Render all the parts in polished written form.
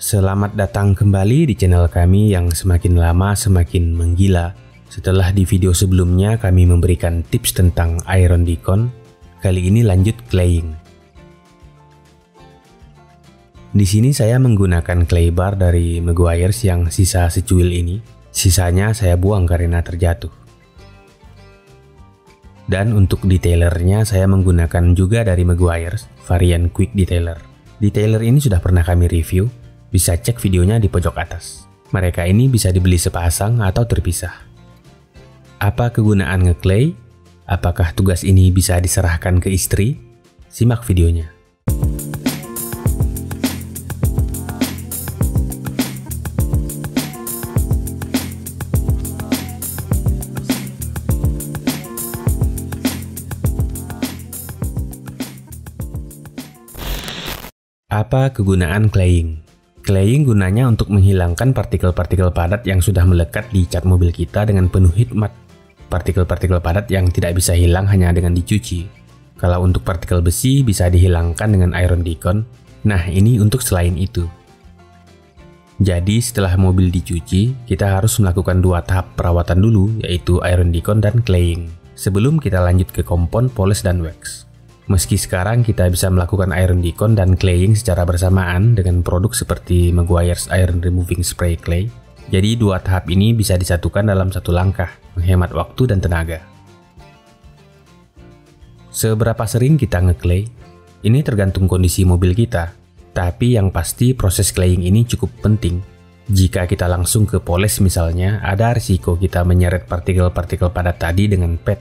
Selamat datang kembali di channel kami yang semakin lama semakin menggila. Setelah di video sebelumnya kami memberikan tips tentang Iron Deacon, kali ini lanjut claying. Di sini saya menggunakan clay bar dari Meguiar's yang sisa secuil ini. Sisanya saya buang karena terjatuh. Dan untuk detailernya saya menggunakan juga dari Meguiar's varian Quick Detailer. Detailer ini sudah pernah kami review. Bisa cek videonya di pojok atas. Mereka ini bisa dibeli sepasang atau terpisah. Apa kegunaan nge-clay? Apakah tugas ini bisa diserahkan ke istri? Simak videonya. Apa kegunaan claying? Claying gunanya untuk menghilangkan partikel-partikel padat yang sudah melekat di cat mobil kita dengan penuh hikmat. Partikel-partikel padat yang tidak bisa hilang hanya dengan dicuci. Kalau untuk partikel besi bisa dihilangkan dengan Iron Deacon. Nah, ini untuk selain itu. Jadi setelah mobil dicuci, kita harus melakukan 2 tahap perawatan dulu, yaitu Iron Deacon dan claying. Sebelum kita lanjut ke kompon, polish, dan wax. Meski sekarang kita bisa melakukan Iron Deacon dan claying secara bersamaan dengan produk seperti Meguiar's Iron Removing Spray Clay, jadi 2 tahap ini bisa disatukan dalam satu langkah, menghemat waktu dan tenaga. Seberapa sering kita nge-clay? Ini tergantung kondisi mobil kita, tapi yang pasti proses claying ini cukup penting. Jika kita langsung ke polish misalnya, ada risiko kita menyeret partikel-partikel padat tadi dengan pad,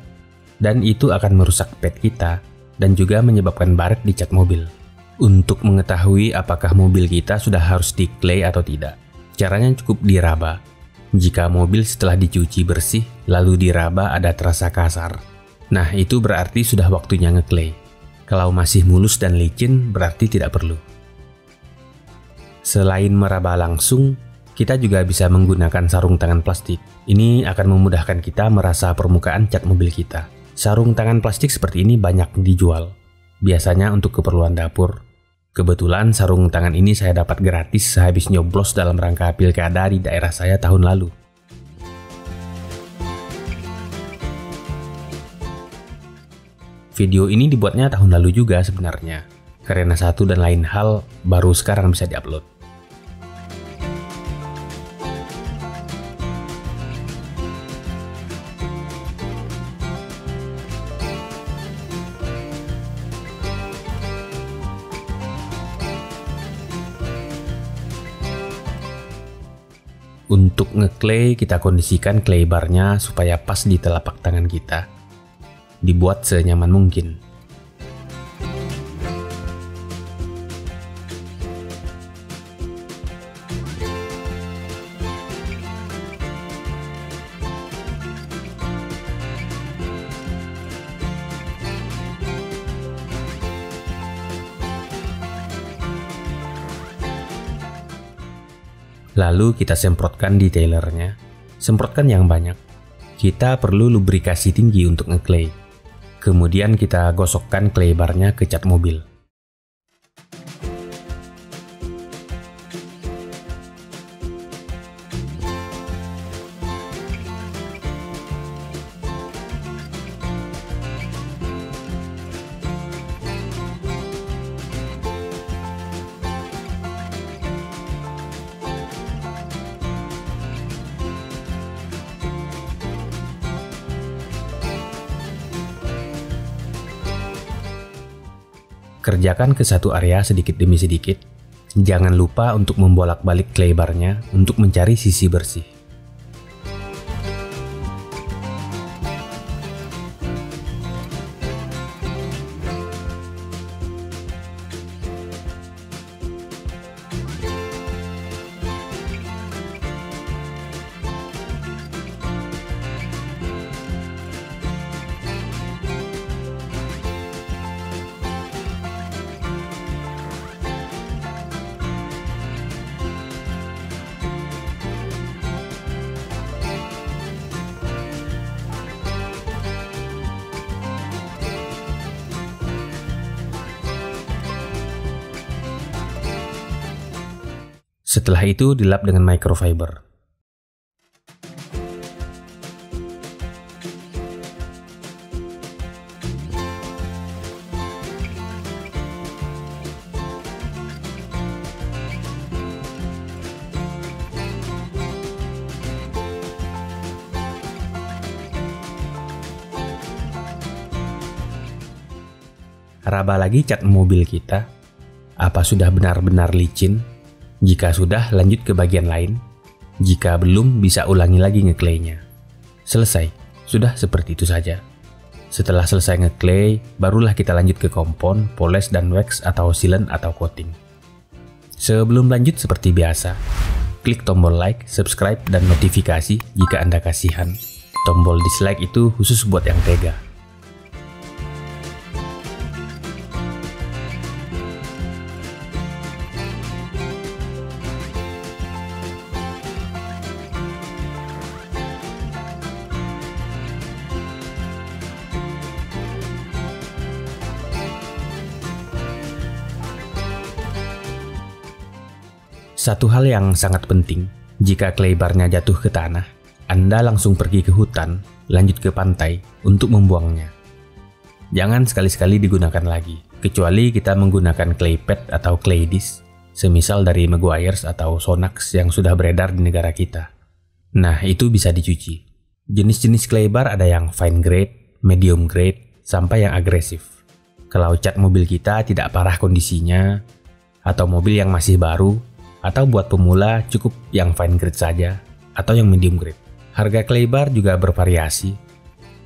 dan itu akan merusak pad kita dan juga menyebabkan baret di cat mobil. Untuk mengetahui apakah mobil kita sudah harus di clay atau tidak, caranya cukup diraba. Jika mobil setelah dicuci bersih lalu diraba ada terasa kasar, nah itu berarti sudah waktunya nge-clay. Kalau masih mulus dan licin berarti tidak perlu. Selain meraba langsung, kita juga bisa menggunakan sarung tangan plastik. Ini akan memudahkan kita merasa permukaan cat mobil kita. Sarung tangan plastik seperti ini banyak dijual, biasanya untuk keperluan dapur. Kebetulan sarung tangan ini saya dapat gratis sehabis nyoblos dalam rangka pilkada di daerah saya tahun lalu. Video ini dibuatnya tahun lalu juga sebenarnya, karena satu dan lain hal baru sekarang bisa diupload. Untuk nge-clay, kita kondisikan clay barnya supaya pas di telapak tangan kita. Dibuat senyaman mungkin. Lalu kita semprotkan detailernya. Semprotkan yang banyak. Kita perlu lubrikasi tinggi untuk nge-clay. Kemudian kita gosokkan clay barnya ke cat mobil. Kerjakan ke satu area sedikit demi sedikit. Jangan lupa untuk membolak-balik clay barnya untuk mencari sisi bersih. Setelah itu dilap dengan microfiber. Raba lagi cat mobil kita. Apa sudah benar-benar licin? Jika sudah, lanjut ke bagian lain. Jika belum, bisa ulangi lagi ngeclaynya. Selesai. Sudah seperti itu saja. Setelah selesai ngeclay, barulah kita lanjut ke kompon, polish, dan wax atau sealant atau coating. Sebelum lanjut seperti biasa, klik tombol like, subscribe, dan notifikasi jika Anda kasihan. Tombol dislike itu khusus buat yang tega. Satu hal yang sangat penting, jika clay barnya jatuh ke tanah, Anda langsung pergi ke hutan, lanjut ke pantai untuk membuangnya. Jangan sekali-sekali digunakan lagi, kecuali kita menggunakan clay pad atau clay dish, semisal dari Meguiar's atau Sonax yang sudah beredar di negara kita. Nah, itu bisa dicuci. Jenis-jenis clay bar ada yang fine grade, medium grade, sampai yang agresif. Kalau cat mobil kita tidak parah kondisinya, atau mobil yang masih baru, atau buat pemula cukup yang fine grade saja, atau yang medium grade. Harga clay bar juga bervariasi,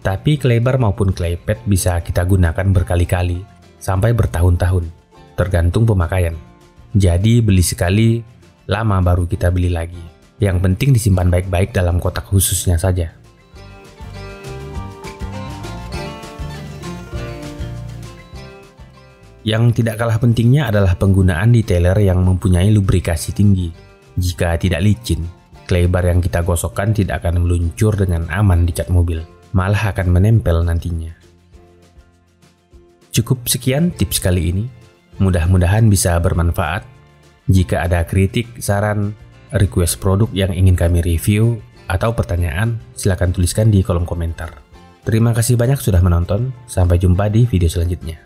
tapi clay bar maupun clay pad bisa kita gunakan berkali-kali, sampai bertahun-tahun, tergantung pemakaian. Jadi beli sekali, lama baru kita beli lagi. Yang penting disimpan baik-baik dalam kotak khususnya saja. Yang tidak kalah pentingnya adalah penggunaan detailer yang mempunyai lubrikasi tinggi. Jika tidak licin, clay bar yang kita gosokkan tidak akan meluncur dengan aman di cat mobil, malah akan menempel nantinya. Cukup sekian tips kali ini, mudah-mudahan bisa bermanfaat. Jika ada kritik, saran, request produk yang ingin kami review, atau pertanyaan, silakan tuliskan di kolom komentar. Terima kasih banyak sudah menonton, sampai jumpa di video selanjutnya.